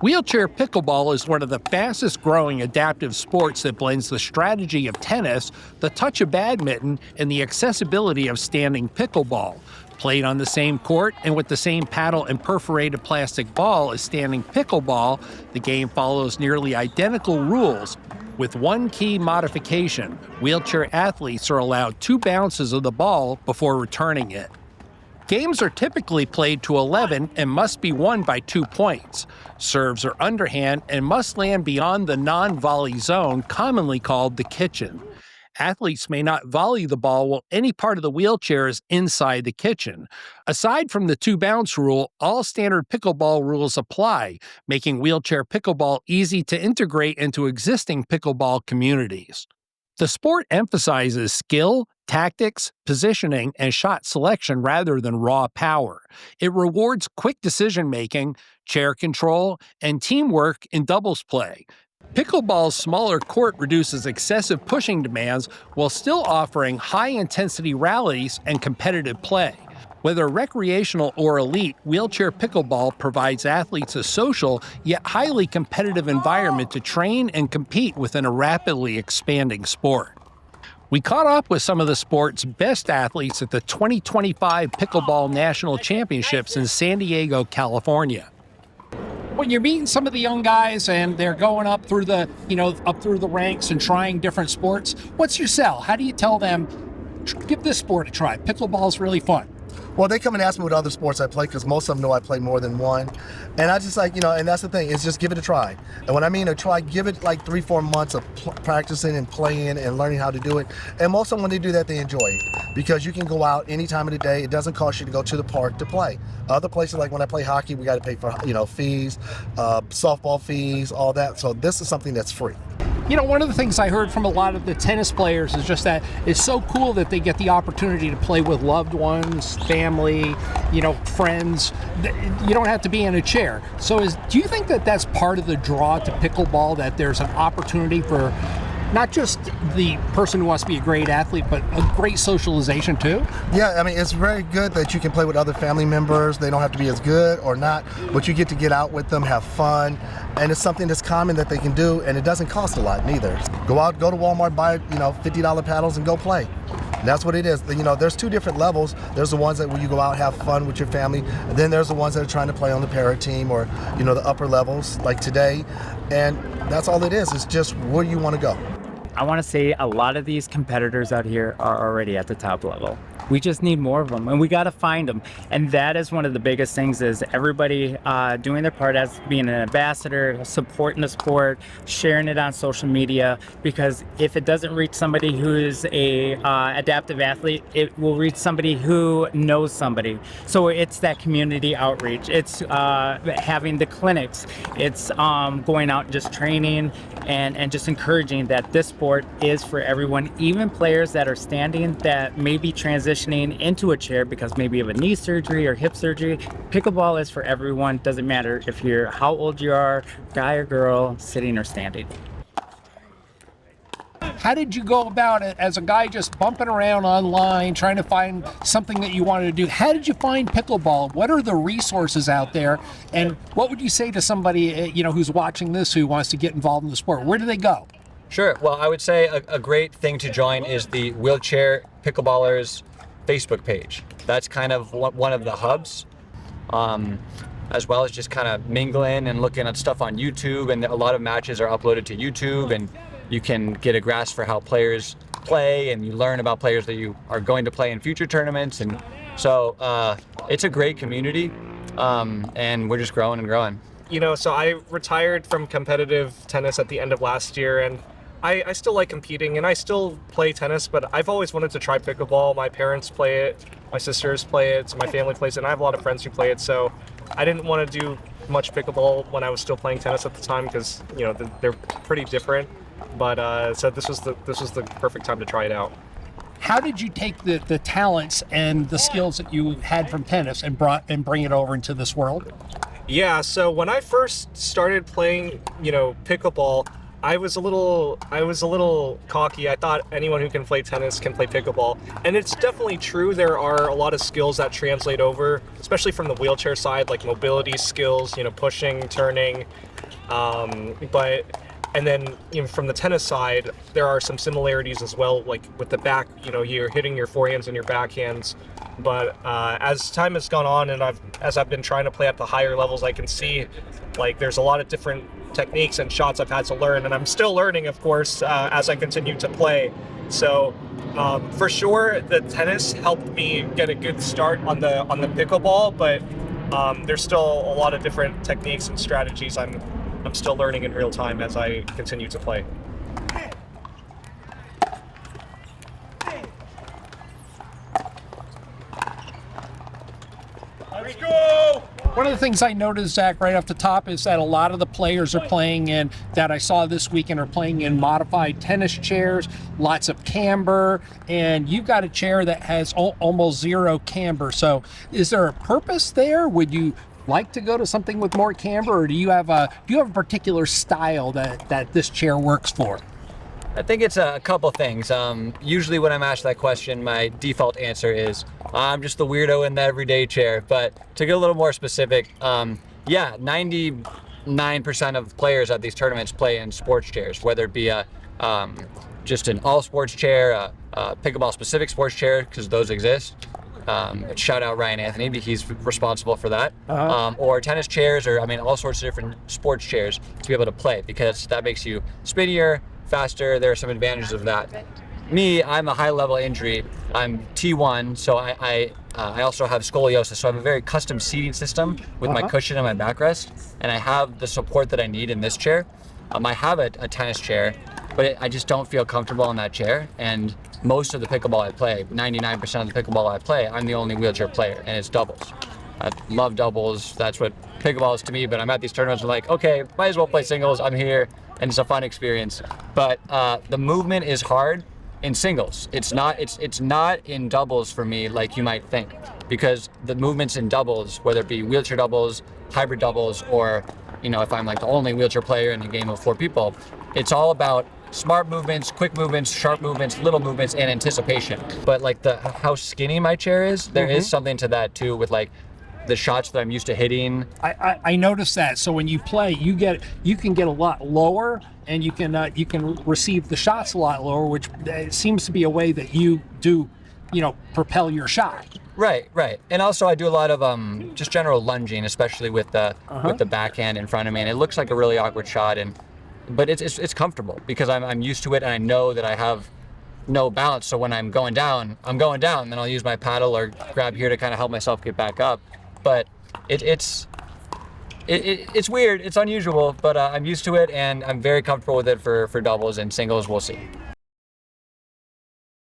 Wheelchair pickleball is one of the fastest growing adaptive sports that blends the strategy of tennis, the touch of badminton, and the accessibility of standing pickleball. Played on the same court and with the same paddle and perforated plastic ball as standing pickleball, the game follows nearly identical rules. With one key modification, wheelchair athletes are allowed 2 bounces of the ball before returning it. Games are typically played to 11 and must be won by 2 points. Serves are underhand and must land beyond the non-volley zone, commonly called the kitchen. Athletes may not volley the ball while any part of the wheelchair is inside the kitchen. Aside from the 2-bounce rule, all standard pickleball rules apply, making wheelchair pickleball easy to integrate into existing pickleball communities. The sport emphasizes skill, tactics, positioning, and shot selection rather than raw power. It rewards quick decision-making, chair control, and teamwork in doubles play. Pickleball's smaller court reduces excessive pushing demands while still offering high-intensity rallies and competitive play. Whether recreational or elite, wheelchair pickleball provides athletes a social yet highly competitive environment to train and compete within a rapidly expanding sport. We caught up with some of the sport's best athletes at the 2025 Pickleball National Championships in San Diego, California. When you're meeting some of the young guys and they're going up through the, up through the ranks and trying different sports, what's your sell? How do you tell them, give this sport a try? Pickleball is really fun. Well, they come and ask me what other sports I play because most of them know I play more than one. And I just and that's the thing, is just give it a try. And when I mean a try, give it like 3-4 months of practicing and playing and learning how to do it. And most of them, when they do that, they enjoy it because you can go out any time of the day. It doesn't cost you to go to the park to play. Other places, like when I play hockey, we got to pay for, fees, softball fees, all that. So this is something that's free. One of the things I heard from a lot of the tennis players is just that it's so cool that they get the opportunity to play with loved ones, family, friends. You don't have to be in a chair. So do you think that that's part of the draw to pickleball, that there's an opportunity for not just the person who wants to be a great athlete, but a great socialization too? Yeah, it's very good that you can play with other family members. They don't have to be as good or not, but you get to get out with them, have fun, and it's something that's common that they can do, and it doesn't cost a lot neither. Go out, go to Walmart, buy $50 paddles and go play. And that's what it is. There's 2 different levels. There's the ones that where you go out, have fun with your family, and then there's the ones that are trying to play on the para team or the upper levels like today. And that's all it is. It's just where you want to go. I want to say a lot of these competitors out here are already at the top level. We just need more of them, and we got to find them. And that is one of the biggest things, is everybody doing their part as being an ambassador, supporting the sport, sharing it on social media, because if it doesn't reach somebody who is a adaptive athlete, it will reach somebody who knows somebody. So it's that community outreach. It's having the clinics. It's going out and just training and just encouraging that this sport is for everyone, even players that are standing that may be transitioning into a chair because maybe of a knee surgery or hip surgery. Pickleball is for everyone. Doesn't matter if you're how old you are, guy or girl, sitting or standing. How did you go about it as a guy just bumping around online, trying to find something that you wanted to do? How did you find pickleball? What are the resources out there? And what would you say to somebody, who's watching this, who wants to get involved in the sport? Where do they go? Sure. Well, I would say a great thing to join is the Wheelchair Pickleballers Facebook page. That's kind of one of the hubs, as well as just kind of mingling and looking at stuff on YouTube. And a lot of matches are uploaded to YouTube, and you can get a grasp for how players play, and you learn about players that you are going to play in future tournaments. And so it's a great community, and we're just growing and growing. So I retired from competitive tennis at the end of last year, and I still like competing, and I still play tennis, but I've always wanted to try pickleball. My parents play it, my sisters play it, so my family plays it, and I have a lot of friends who play it, so I didn't want to do much pickleball when I was still playing tennis at the time because, they're pretty different, but so this was the perfect time to try it out. How did you take the talents and the skills that you had from tennis and bring it over into this world? Yeah, so when I first started playing, pickleball, I was a little cocky. I thought anyone who can play tennis can play pickleball, and it's definitely true. There are a lot of skills that translate over, especially from the wheelchair side, like mobility skills, pushing, turning. And then from the tennis side, there are some similarities as well, like with the back. You're hitting your forehands and your backhands. But as time has gone on, and as I've been trying to play at the higher levels, I can see like there's a lot of different techniques and shots I've had to learn, and I'm still learning, of course, as I continue to play. So for sure, the tennis helped me get a good start on the pickleball, but there's still a lot of different techniques and strategies I'm still learning in real time as I continue to play. Let's go! One of the things I noticed, Zach, right off the top is that a lot of the players are playing in, that I saw this weekend, are playing in modified tennis chairs, lots of camber, and you've got a chair that has almost zero camber. So is there a purpose there? Would you like to go to something with more camber, or do you have a particular style that this chair works for? I think it's a couple things. Usually when I'm asked that question, my default answer is, I'm just the weirdo in the everyday chair. But to get a little more specific, 99% of players at these tournaments play in sports chairs, whether it be just an all sports chair, a pickleball specific sports chair, because those exist. Shout out Ryan Anthony, he's responsible for that. Or tennis chairs, or all sorts of different sports chairs to be able to play, because that makes you spinnier, faster. There are some advantages of that. Me, I'm a high level injury. I'm T1, so I also have scoliosis, so I have a very custom seating system with my cushion and my backrest, and I have the support that I need in this chair. I have a tennis chair, but I just don't feel comfortable in that chair, and most of the pickleball I play, 99% of the pickleball I play, I'm the only wheelchair player, and it's doubles. I love doubles, that's what pickleball is to me, but I'm at these tournaments, I'm like, okay, might as well play singles, I'm here, and it's a fun experience. But the movement is hard in singles. It's not in doubles for me like you might think, because the movements in doubles, whether it be wheelchair doubles, hybrid doubles, or if I'm like the only wheelchair player in a game of 4 people, it's all about smart movements, quick movements, sharp movements, little movements, and anticipation. But like how skinny my chair is, there is something to that too, with like the shots that I'm used to hitting. I noticed that. So when you play, you can get a lot lower, and you can receive the shots a lot lower, which seems to be a way that you do, propel your shot. Right. And also I do a lot of just general lunging, especially with the backhand in front of me, and it looks like a really awkward shot, but it's comfortable because I'm used to it, and I know that I have no balance. So when I'm going down, then I'll use my paddle or grab here to kind of help myself get back up. But it's weird, it's unusual, but I'm used to it, and I'm very comfortable with it for doubles, and singles we'll see.